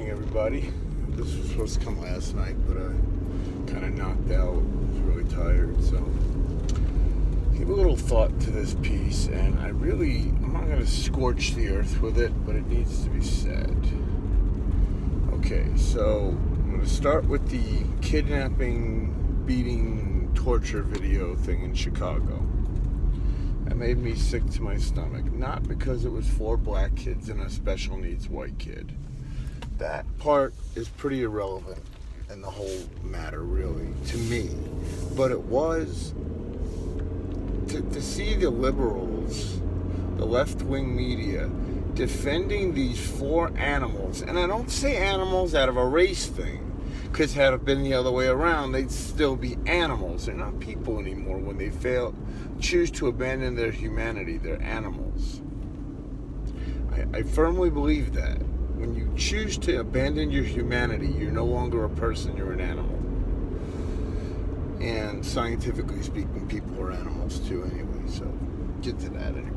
morning, everybody. This was supposed to come last night, but I kind of knocked out. I was really tired, so give a little thought to this piece, and I'm not going to scorch the earth with it, but it needs to be said. Okay, so I'm going to start with the kidnapping, beating, torture video thing in Chicago. That made me sick to my stomach. Not because it was 4 black kids and a special needs white kid. That part is pretty irrelevant in the whole matter, really, to me. But it was to see the liberals, the left-wing media, defending these 4 animals. And I don't say animals out of a race thing, because had it been the other way around, they'd still be animals. They're not people anymore when they choose to abandon their humanity. They're animals. I firmly believe that. When you choose to abandon your humanity, you're no longer a person, you're an animal. And scientifically speaking, people are animals too anyway, so get to that anyway.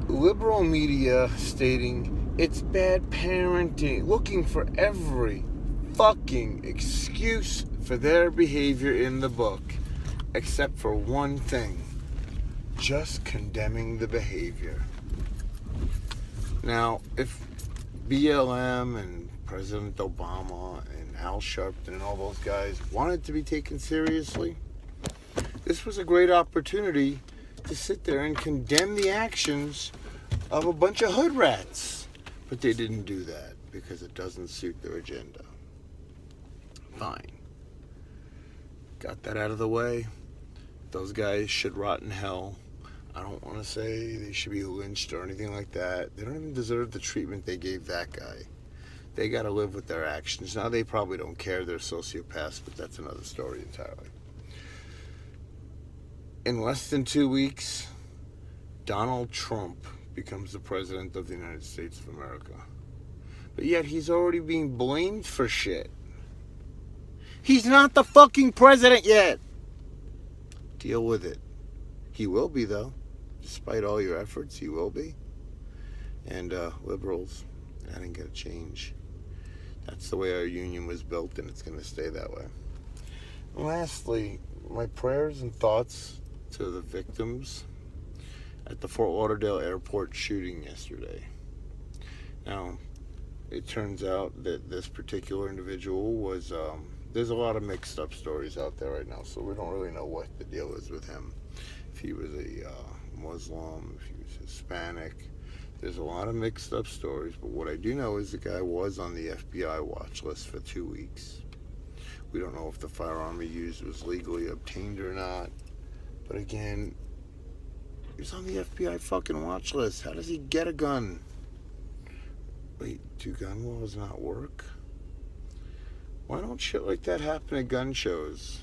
Liberal media stating it's bad parenting, looking for every fucking excuse for their behavior in the book, except for one thing: just condemning the behavior. Now, if BLM and President Obama and Al Sharpton and all those guys wanted to be taken seriously, this was a great opportunity to sit there and condemn the actions of a bunch of hood rats. But they didn't do that because it doesn't suit their agenda. Fine. Got that out of the way. Those guys should rot in hell. I don't want to say they should be lynched or anything like that. They don't even deserve the treatment they gave that guy. They got to live with their actions. Now, they probably don't care. They're sociopaths, but that's another story entirely. In less than 2 weeks, Donald Trump becomes the president of the United States of America. But yet he's already being blamed for shit. He's not the fucking president yet. Deal with it. He will be, though. Despite all your efforts, he will be. And liberals, that ain't gonna change. That's the way our union was built, and it's gonna stay that way. And lastly, my prayers and thoughts to the victims at the Fort Lauderdale airport shooting yesterday. Now, it turns out that this particular individual was, there's a lot of mixed up stories out there right now, so we don't really know what the deal is with him. If he was a Muslim, if he was Hispanic, there's a lot of mixed up stories, but what I do know is the guy was on the FBI watch list for 2 weeks. We don't know if the firearm he used was legally obtained or not, but again, he was on the FBI fucking watch list. How does he get a gun? Wait, do gun laws not work? Why don't shit like that happen at gun shows?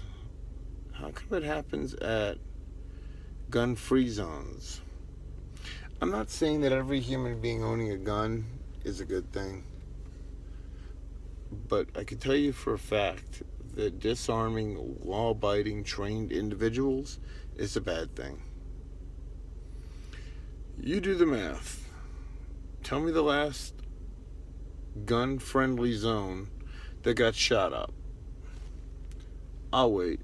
How come it happens at gun-free zones? I'm not saying that every human being owning a gun is a good thing, but I can tell you for a fact that disarming law-abiding, trained individuals is a bad thing. You do the math. Tell me the last gun-friendly zone that got shot up. I'll wait.